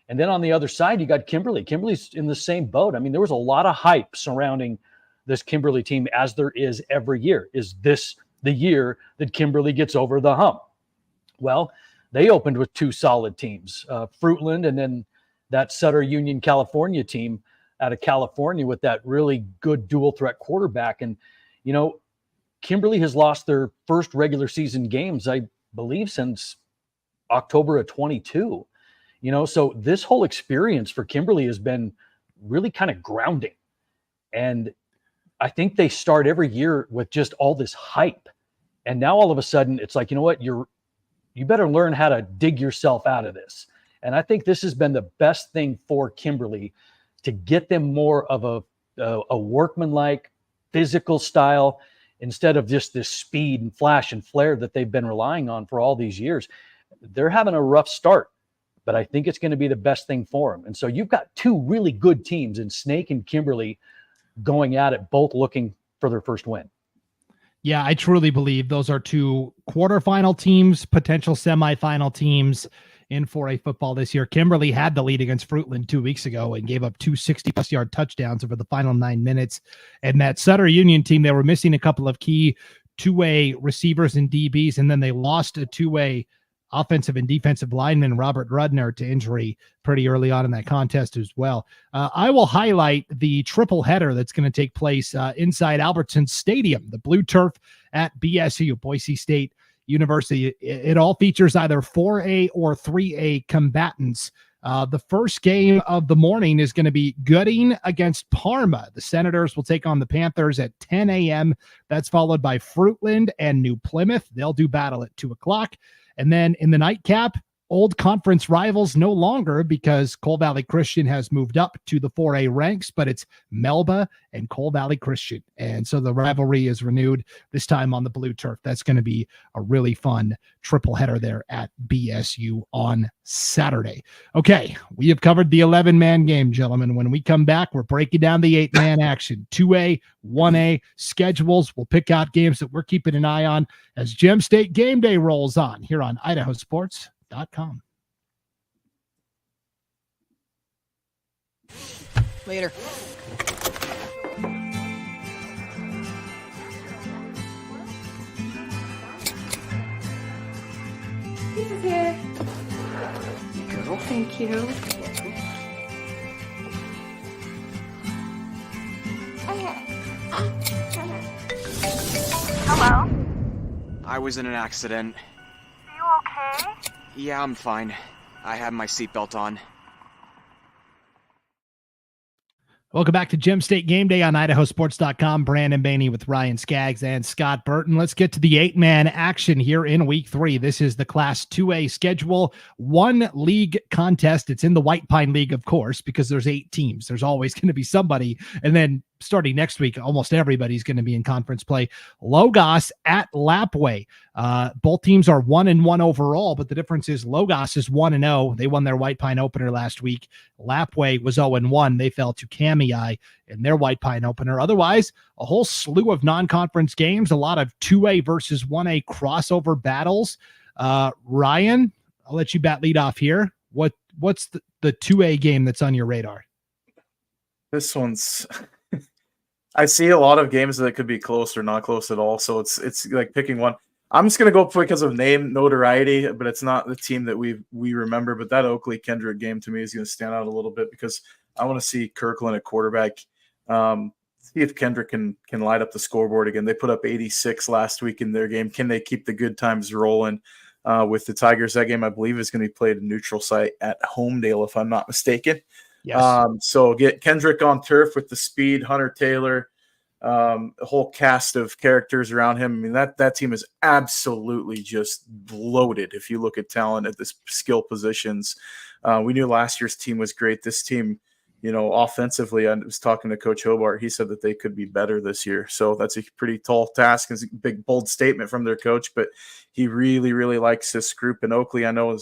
S6: And then on the other side, you got Kimberly. Kimberly's in the same boat. I mean, there was a lot of hype surrounding this Kimberly team, as there is every year. Is this the year that Kimberly gets over the hump? Well, they opened with 2 solid teams, Fruitland and then that Sutter Union, California team out of California with that really good dual threat quarterback. And, Kimberly has lost their first regular season games, I believe, since October of 22. So this whole experience for Kimberly has been really kind of grounding. And I think they start every year with just all this hype. And now all of a sudden it's like, you know what, you better learn how to dig yourself out of this. And I think this has been the best thing for Kimberly, to get them more of a workmanlike, physical style, instead of just this speed and flash and flare that they've been relying on for all these years. They're having a rough start, but I think it's going to be the best thing for them. And so you've got 2 really good teams in Snake and Kimberly going at it, both looking for their first win.
S2: Yeah, I truly believe those are 2 quarterfinal teams, potential semifinal teams in 4A football this year. Kimberly had the lead against Fruitland 2 weeks ago and gave up 2 60-plus yard touchdowns over the final 9 minutes. And that Sutter Union team, they were missing a couple of key 2A receivers and DBs, and then they lost a 2A offensive and defensive lineman, Robert Rudner, to injury pretty early on in that contest as well. I will highlight the triple header that's going to take place inside Albertson Stadium, the blue turf at BSU, Boise State University. It all features either 4A or 3A combatants. The first game of the morning is going to be Gooding against Parma. The Senators will take on the Panthers at 10 a.m. That's followed by Fruitland and New Plymouth. They'll do battle at 2 o'clock. And then in the nightcap, old conference rivals no longer, because Coal Valley Christian has moved up to the 4A ranks, but it's Melba and Coal Valley Christian. And so the rivalry is renewed, this time on the blue turf. That's going to be a really fun triple header there at BSU on Saturday. Okay, we have covered the 11-man game, gentlemen. When we come back, we're breaking down the 8-man action, 2A, 1A schedules. We'll pick out games that we're keeping an eye on as Gem State Game Day rolls on here on IdahoSports.com.
S8: Later.
S16: Pizza's here. Girl, thank you.
S17: Hello?
S18: I was in an accident.
S17: Are you okay?
S18: Yeah, I'm fine. I had my seatbelt on.
S2: Welcome back to Gem State Game Day on IdahoSports.com. Brandon Baney with Ryan Scaggs and Scott Burton. Let's get to the 8-man action here in Week 3. This is the Class 2A schedule. One league contest. It's in the White Pine League, of course, because there's 8 teams. There's always going to be somebody. And then starting next week, almost everybody's going to be in conference play. Logos at Lapway. Both teams are 1-1 overall, but the difference is Logos is 1-0. They won their White Pine opener last week. Lapway was 0-1. They fell to Kamei in their White Pine opener. Otherwise, a whole slew of non-conference games, a lot of 2A versus 1A crossover battles. Ryan, I'll let you bat lead off here. What's the 2A game that's on your radar?
S5: This one's I see a lot of games that could be close or not close at all. So it's like picking one. I'm just gonna go because of name notoriety, but it's not the team that we remember. But that Oakley Kendrick game to me is gonna stand out a little bit because I want to see Kirkland at quarterback. See if Kendrick can light up the scoreboard again. They put up 86 last week in their game. Can they keep the good times rolling with the Tigers? That game I believe is going to be played at neutral site at Homedale, if I'm not mistaken.
S2: Yes.
S5: So get Kendrick on turf with the speed, Hunter Taylor, a whole cast of characters around him. I mean, that team is absolutely just bloated. If you look at talent at the skill positions, we knew last year's team was great. This team, offensively, I was talking to Coach Hobart. He said that they could be better this year. So that's a pretty tall task. It's a big, bold statement from their coach, but he really, really likes this group. And Oakley, I know,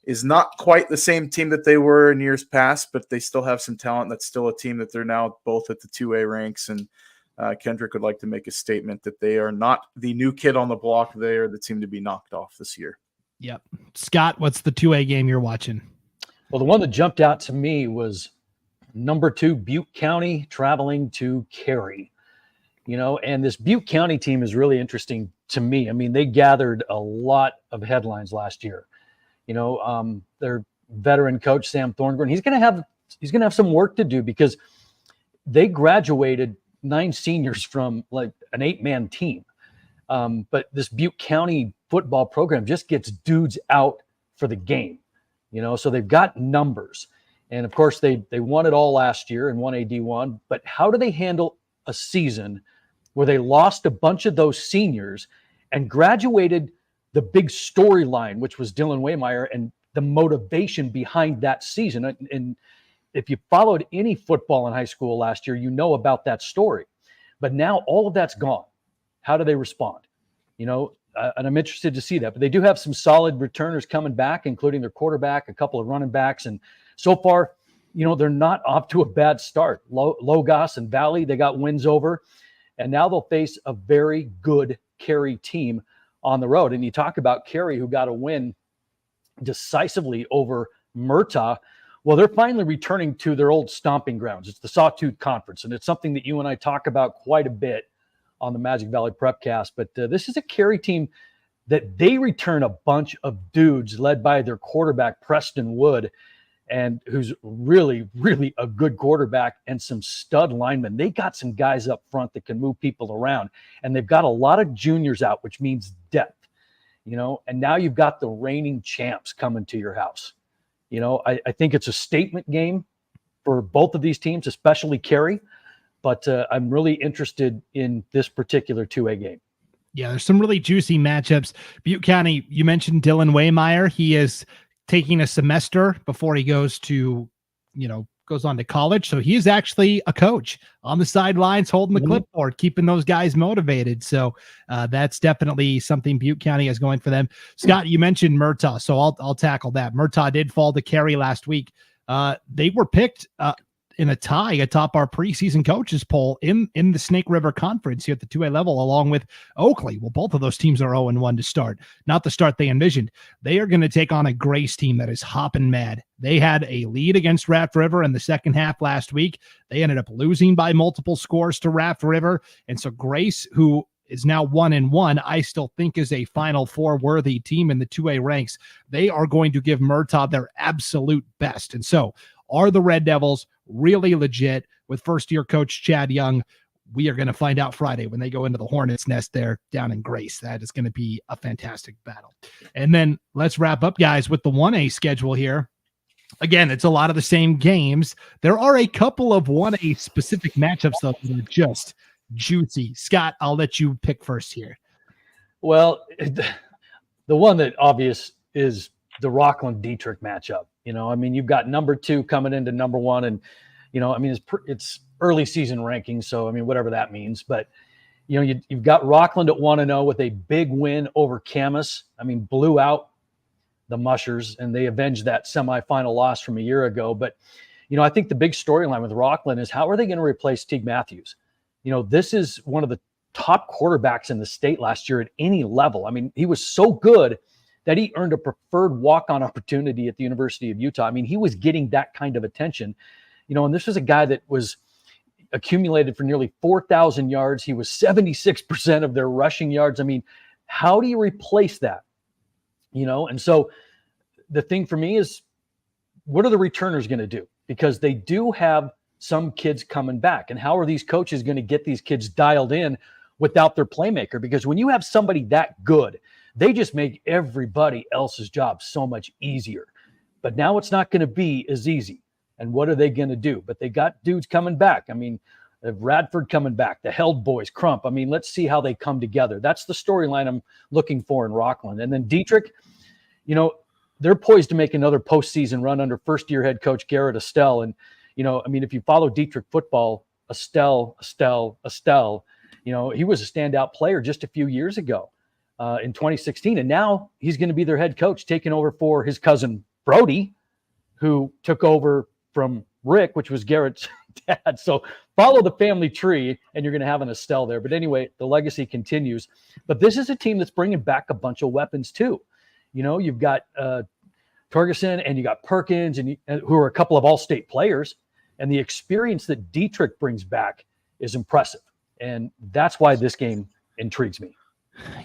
S5: is not quite the same team that they were in years past, but they still have some talent. That's still a team that they're now both at the 2A ranks. And Kendrick would like to make a statement that they are not the new kid on the block. They are the team to be knocked off this year.
S2: Yep. Scott, what's the 2A game you're watching?
S6: Well, the one that jumped out to me was number 2, Butte County traveling to Cary. And this Butte County team is really interesting to me. I mean, they gathered a lot of headlines last year. Their veteran coach, Sam Thorngren, he's going to have some work to do because they graduated 9 seniors from like an 8-man team. But this Butte County football program just gets dudes out for the game, so they've got numbers. And of course they won it all last year and won a D1, but how do they handle a season where they lost a bunch of those seniors and graduated the big storyline, which was Dylan Waymeyer and the motivation behind that season? And if you followed any football in high school last year, you know about that story. But now all of that's gone. How do they respond? And I'm interested to see that. But they do have some solid returners coming back, including their quarterback, a couple of running backs. And so far, they're not off to a bad start. Logos and Valley, they got wins over. And now they'll face a very good Cary team on the road. And you talk about Cary, who got a win decisively over Murtaugh. Well, they're finally returning to their old stomping grounds. It's the Sawtooth Conference, and it's something that you and I talk about quite a bit on the Magic Valley Prepcast. But this is a Cary team that they return a bunch of dudes led by their quarterback, Preston Wood, and who's really, really a good quarterback and some stud linemen. They got some guys up front that can move people around, and they've got a lot of juniors out, which means depth, and now you've got the reigning champs coming to your house. I think it's a statement game for both of these teams, especially Cary, but I'm really interested in this particular 2A game.
S2: Yeah, there's some really juicy matchups. Butte County, you mentioned Dylan Waymeyer. He is taking a semester before he goes on to college. So he's actually a coach on the sidelines, holding the clipboard, keeping those guys motivated. So that's definitely something Butte County is going for them. Scott, you mentioned Murtaugh, so I'll tackle that. Murtaugh did fall to Cary last week. They were picked in a tie atop our preseason coaches poll in the Snake River Conference here at the 2A level, along with Oakley. Well, both of those teams are 0-1 to start, not the start they envisioned. They are going to take on a Grace team that is hopping mad. They had a lead against Raft River in the second half last week. They ended up losing by multiple scores to Raft River. And so Grace, who is now 1-1. I still think is a Final Four worthy team in the 2A ranks. They are going to give Murtaugh their absolute best. And so are the Red Devils really legit with first-year coach Chad Young? We are going to find out Friday when they go into the Hornets' nest there down in Grace. That is going to be a fantastic battle. And then let's wrap up, guys, with the 1A schedule here. Again, it's a lot of the same games. There are a couple of 1A specific matchups, though, that are just juicy. Scott, I'll let you pick first here.
S6: Well, the one that obvious is the Rockland-Dietrich matchup. You've got number 2 coming into number 1, and, it's early season rankings, so, whatever that means. But, you've got Rockland at 1-0 with a big win over Camas. Blew out the Mushers, and they avenged that semifinal loss from a year ago. But, I think the big storyline with Rockland is how are they going to replace Teague Matthews? This is one of the top quarterbacks in the state last year at any level. He was so good that he earned a preferred walk-on opportunity at the University of Utah. He was getting that kind of attention. And this was a guy that was accumulated for nearly 4,000 yards. He was 76% of their rushing yards. How do you replace that? And so the thing for me is, what are the returners going to do? Because they do have some kids coming back. And how are these coaches going to get these kids dialed in without their playmaker? Because when you have somebody that good, they just make everybody else's job so much easier. But now it's not going to be as easy. And what are they going to do? But they got dudes coming back. Radford coming back, the Held boys, Crump. Let's see how they come together. That's the storyline I'm looking for in Rockland. And then Dietrich, they're poised to make another postseason run under first-year head coach Garrett Estelle. And, if you follow Dietrich football, Estelle, he was a standout player just a few years ago in 2016. And now he's going to be their head coach, taking over for his cousin Brody, who took over from Rick, which was Garrett's dad. So follow the family tree, and you're going to have an Estelle there. But anyway, the legacy continues. But this is a team that's bringing back a bunch of weapons too. You've got Torgerson, and you got Perkins, and who are a couple of all-state players. And the experience that Dietrich brings back is impressive. And that's why this game intrigues me.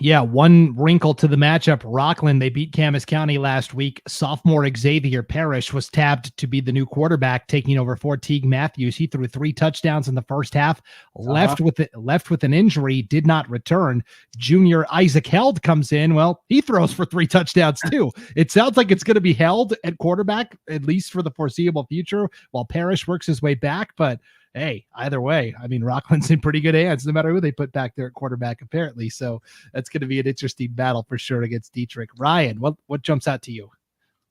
S2: Yeah, one wrinkle to the matchup. Rockland, they beat Camas County last week. Sophomore Xavier Parrish was tabbed to be the new quarterback, taking over for Teague Matthews. He threw 3 touchdowns in the first half, left with an injury, did not return. Junior Isaac Held comes in. Well, he throws for 3 touchdowns too. It sounds like it's going to be Held at quarterback, at least for the foreseeable future, while Parrish works his way back. But hey, either way, Rockland's in pretty good hands, no matter who they put back there at quarterback, apparently. So that's going to be an interesting battle for sure against Dietrich. Ryan, what jumps out to you?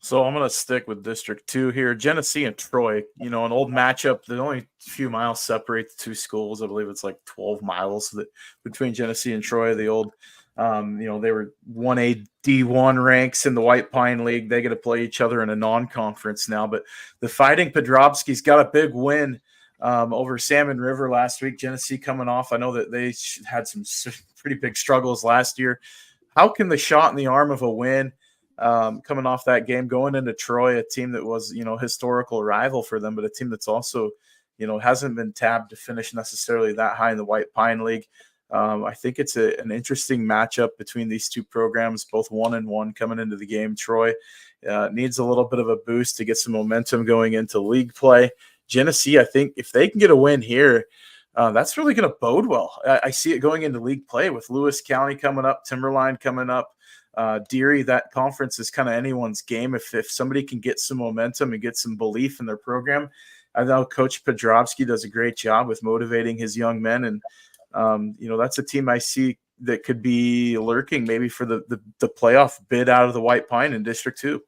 S5: So I'm going to stick with District 2 here. Genesee and Troy, an old matchup. The only few miles separate the two schools. I believe it's like 12 miles between Genesee and Troy. The old, they were 1A D1 ranks in the White Pine League. They get to play each other in a non-conference now. But the Fighting Podrobski's got a big win over Salmon River last week. Genesee coming off. I know that they had some pretty big struggles last year. How can the shot in the arm of a win coming off that game, going into Troy, a team that was, historical rival for them, but a team that's also, hasn't been tabbed to finish necessarily that high in the White Pine League. I think it's an interesting matchup between these two programs, both 1-1 coming into the game. Troy needs a little bit of a boost to get some momentum going into league play. Genesee, I think if they can get a win here, that's really going to bode well. I see it going into league play with Lewis County coming up, Timberline coming up, Deary. That conference is kind of anyone's game. If somebody can get some momentum and get some belief in their program, I know Coach Podrobski does a great job with motivating his young men. And, that's a team I see that could be lurking maybe for the playoff bid out of the White Pine in District 2.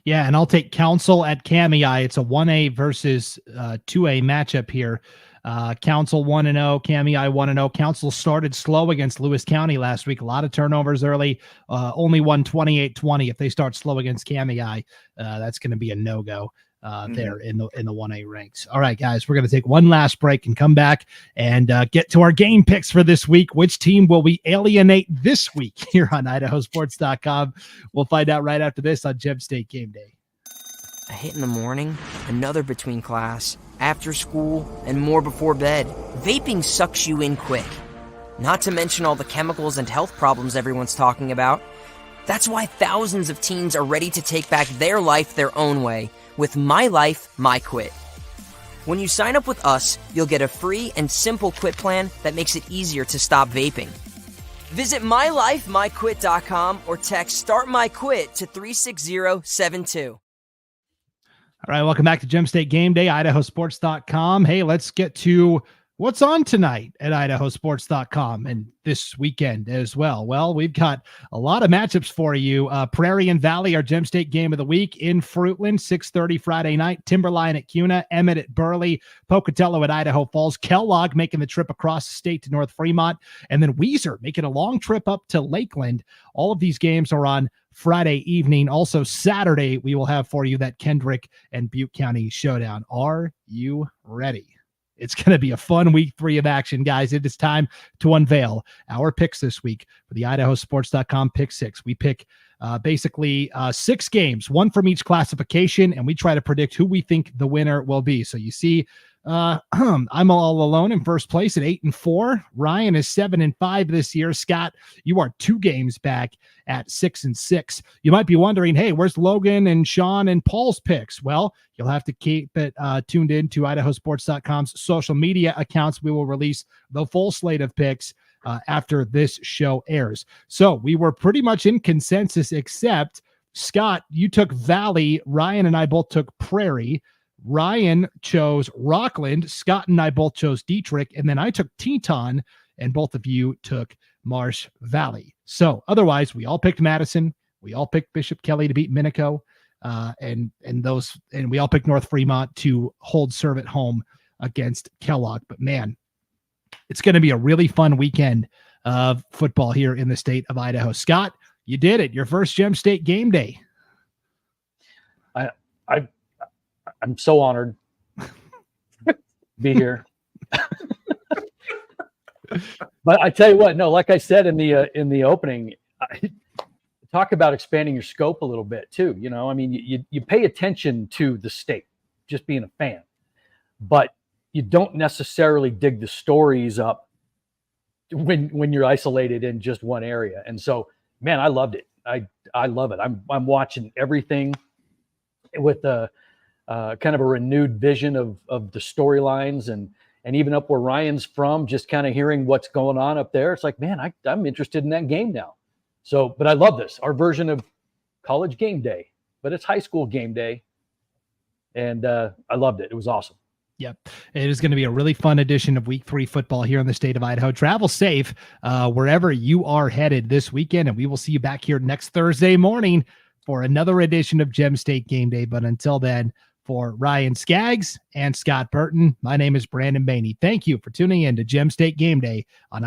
S2: Yeah, and I'll take Council at Kamei. It's a 1A versus 2A matchup here. Council 1-0, Kamei 1-0. Council started slow against Lewis County last week. A lot of turnovers early. Only won 28-20. If they start slow against Kamei, that's going to be a no-go there in the 1A ranks. All right, guys, we're going to take one last break and come back and get to our game picks for this week. Which team will we alienate this week here on IdahoSports.com? We'll find out right after this on Gem State Game Day.
S8: A hit in the morning, another between class, after school, and more before bed. Vaping sucks you in quick. Not to mention all the chemicals and health problems everyone's talking about. That's why thousands of teens are ready to take back their life their own way with My Life, My Quit. When you sign up with us, you'll get a free and simple quit plan that makes it easier to stop vaping. Visit mylifemyquit.com or text Start My Quit to 36072.
S2: All right, welcome back to Gem State Game Day, IdahoSports.com. Hey, let's get to what's on tonight at IdahoSports.com and this weekend as well. Well, we've got a lot of matchups for you. Prairie and Valley, our Gem State game of the week in Fruitland, 6:30 Friday night. Timberline at Cuna, Emmett at Burley, Pocatello at Idaho Falls, Kellogg making the trip across the state to North Fremont, and then Weiser making a long trip up to Lakeland. All of these games are on Friday evening. Also Saturday, we will have for you that Kendrick and Butte County showdown. Are you ready? It's going to be a fun week 3 of action, guys. It is time to unveil our picks this week for the IdahoSports.com Pick 6. We pick basically 6 games, 1 from each classification, and we try to predict who we think the winner will be. So you see, I'm all alone in first place at 8-4. Ryan is 7-5 this year. Scott, you are 2 games back at 6-6. You might be wondering, hey, where's Logan and Sean and Paul's picks? Well, you'll have to keep it tuned in to IdahoSports.com's social media accounts. We will release the full slate of picks after this show airs. So we were pretty much in consensus, except Scott, you took Valley. Ryan and I both took Prairie. Ryan chose Rockland. Scott and I both chose Dietrich. And then I took Teton, and both of you took Marsh Valley. So otherwise, we all picked Madison. We all picked Bishop Kelly to beat Minico. And we all picked North Fremont to hold serve at home against Kellogg. But man, it's going to be a really fun weekend of football here in the state of Idaho. Scott, you did it. Your first Gem State game day.
S6: I'm so honored to be here. But I tell you what, no, like I said in the opening, talk about expanding your scope a little bit too. You know, I mean, you pay attention to the state, just being a fan, but you don't necessarily dig the stories up when you're isolated in just one area. And so, man, I loved it. I love it. I'm watching everything with a kind of a renewed vision of the storylines and even up where Ryan's from, just kind of hearing what's going on up there. It's like, man, I'm interested in that game now. So, but I love this, our version of college game day, but it's high school game day. And I loved it. It was awesome.
S2: Yep. It is going to be a really fun edition of week 3 football here in the state of Idaho. Travel safe wherever you are headed this weekend. And we will see you back here next Thursday morning for another edition of Gem State Game Day. But until then, for Ryan Scaggs and Scott Burton, my name is Brandon Baney. Thank you for tuning in to Gem State Game Day on